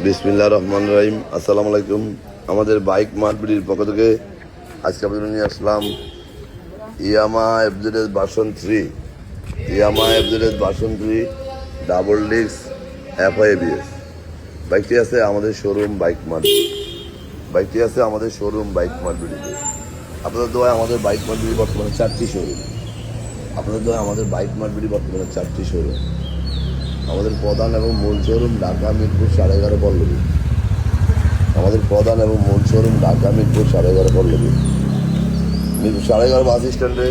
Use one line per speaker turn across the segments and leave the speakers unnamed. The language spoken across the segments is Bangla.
বিসমিল্লাহির রহমানির রহিম। আসসালামু আলাইকুম। আমাদের বাইক মার্কেটের পক্ষ থেকে আজকে আপনাদের নিয়ে আসলাম Yamaha FZS version 3 double disc FI ABS। বাইকটি আছে আমাদের শোরুম বাইক মার্কেটিতে। আপনাদের দোয়ায় আমাদের বাইক মার্কেটে বর্তমানে 4টি শোরুম। আমাদের প্রধান এবং মূল শোরুম ঢাকা মিরপুর 11.5 পল্লবী। মিরপুর 11.5 বাস স্ট্যান্ডে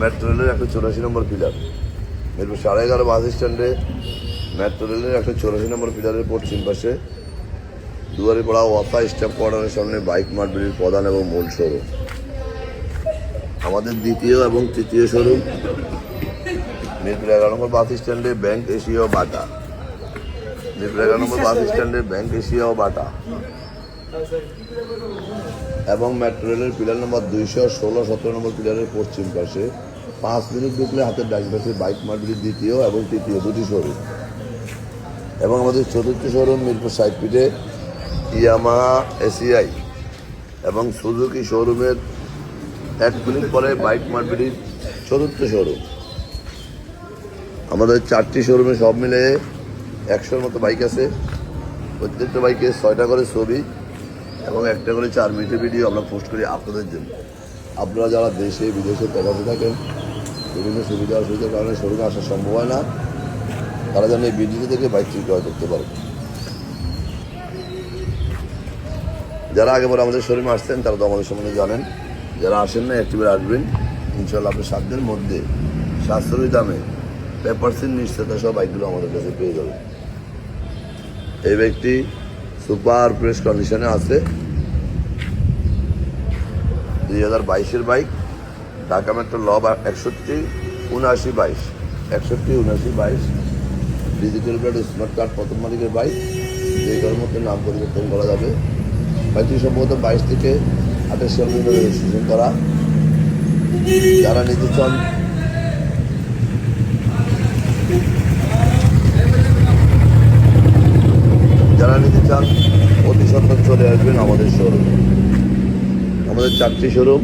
মেট্রো রেলের 184 নম্বর পিলার। পিলারের পশ্চিম পাশে দুয়ারিপাড়া ওয়াফা স্টাফ কোয়ার্টারের সামনে বাইক মার্কেটের প্রধান এবং মূল শোরুম। আমাদের দ্বিতীয় এবং তৃতীয় শোরুম মিরপুর 11 নম্বর বাস স্ট্যান্ডে ব্যাংক এশিয়া ও বাটা এবং মেট্রো রেলের পিলার নম্বর 216-17 নম্বর পিলারের পশ্চিম পাশে 5 মিনিট ঢুকলে হাতের ডান পাশে বাইক মার্কেটের দ্বিতীয় এবং তৃতীয় দুটি শোরুম। এবং আমাদের চতুর্থ শোরুম মিরপুর 60 ফিটে ইয়ামাহা ACI এবং সুজুকি শোরুমের 1 মিনিট পরে বাইক মার্কেটের চতুর্থ শোরুম। আমাদের 4টি শোরুমে সব মিলে 100-র মতো বাইক আছে। প্রত্যেকটা বাইকে 6টা করে ছবি এবং 1টা করে 4 মিনিটের ভিডিও আমরা পোস্ট করি আপনাদের জন্য। আপনারা যারা দেশে বিদেশে প্রবাসে থাকেন, বিভিন্ন সুবিধা অসুবিধার কারণে শোরুমে আসা সম্ভব হয় না, তারা যেন এই ভিডিও থেকে বাইকটি ক্রয় করতে পারে। যারা আগেবার আমাদের শোরুমে আসছেন তারা তো আমাদের সম্বন্ধে জানেন। যারা আসেন না একটিবার আসবেন, ইনশাল্লাহ আপনি 7 দিনের মধ্যে সাশ্রয়ী দামে পেপারসিন নিশ্চয়তা সব বাইকগুলো আমাদের কাছে পেয়ে যাবে। এই বাইকটি সুপার ফ্রেশ কন্ডিশনে আছে। 2022-এর বাইক, ঢাকা মেট্রো ল 61-79-22 ডিজিটাল প্লেট স্মার্ট কার্ড প্রথম মালিকের বাইক। যে কারোর মধ্যে নাম পরিবর্তন করা যাবে। বাইকটি সম্ভবত 22 থেকে 28 সাল পর্যন্ত রেজিস্ট্রেশন করা। যারা নিতে চান অতি সত্তর চলে আসবেন আমাদের শোরুম। আমাদের 4টি শোরুম।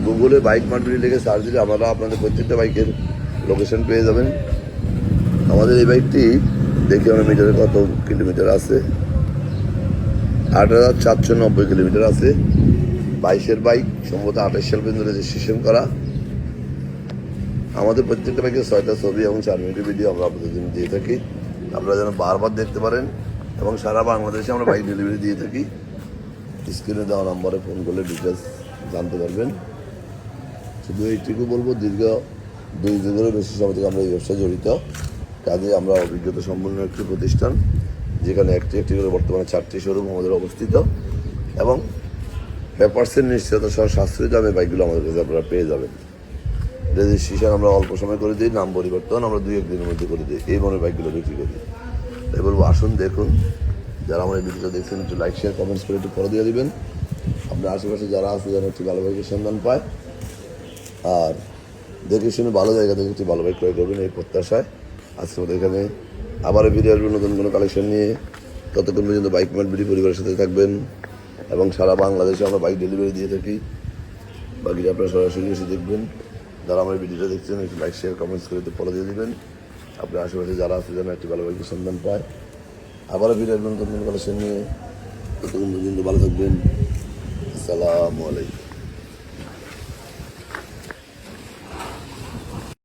গুগলে বাইক মার্কেট লিখে সার্চ দিলে আমরা আপনাদের প্রত্যেকটা বাইকের লোকেশন পেয়ে যাবেন। আমাদের এই বাইকটি দেখি আমরা মিটারে কত কিলোমিটার আছে। 8,490 কিলোমিটার আছে। 22-এর বাইক, সম্ভবত 28 সাল পর্যন্ত রেজিস্ট্রেশন করা। আমাদের প্রত্যেকটা বাইকের 6টা ছবি এবং 4 মিনিটের ভিডিও আমরা আপনাদের জন্য দিয়ে থাকি। আপনারা যেন বারবার দেখতে পারেন এবং সারা বাংলাদেশে আমরা বাইক ডেলিভারি দিয়ে থাকি। স্ক্রিনে দেওয়া নম্বরে ফোন করলে ডিটেলস জানতে পারবেন। শুধু এইটুকু বলবো, দীর্ঘ 2 যুগেরও বেশি সময় থেকে আমরা এই ব্যবসায় জড়িত। কাজে আমরা অভিজ্ঞতা সম্পন্ন একটি প্রতিষ্ঠান, যেখানে একটি করে বর্তমানে 4টি শোরুম আমাদের অবস্থিত এবং পেপারসের নিশ্চয়তা সহ সাশ্রয়ী দামে বাইকগুলো আমাদের কাছে আপনারা পেয়ে যাবেন। রেজিস্ট্রেশন আমরা অল্প সময় করে দিই, নাম পরিবর্তন আমরা 2-1 দিনের মধ্যে করে দিই। এই মনে বাইকগুলো বিক্রি করি। তাই বলবো, আসুন দেখুন। যারা আমার এই ভিডিওটা দেখছেন একটু লাইক শেয়ার কমেন্টস করে একটু ফলো দিয়ে দেবেন। আপনার আশেপাশে যারা আছে যেন একটি ভালো বাইকের সন্ধান পায়, আর দেখে শুনে ভালো জায়গা থেকে একটি ভালো বাইক ক্রয় করবেন এই প্রত্যাশায় আজকে আমাদের এখানে আবারও ফিরে আসবেন নতুন কোনো কালেকশন নিয়ে। ততক্ষণ পর্যন্ত বাইক মার্কেট পরিবারের সাথে থাকবেন এবং সারা বাংলাদেশে আমরা বাইক ডেলিভারি দিয়ে থাকি। বাকিটা আপনারা সরাসরি এসে দেখবেন। যারা আমার ভিডিওটা দেখছেন একটু লাইক শেয়ার কমেন্টস করে একটু ফলো দিয়ে দেবেন। আপনার আশেপাশে যারা আছে যেন একটি ভালো বাইকের সন্ধান পায়। আবারও ফিরে আসবেন নতুন কোনো কালেকশন নিয়ে। ততক্ষণ পর্যন্ত ভালো থাকবেন। আসসালামু আলাইকুম।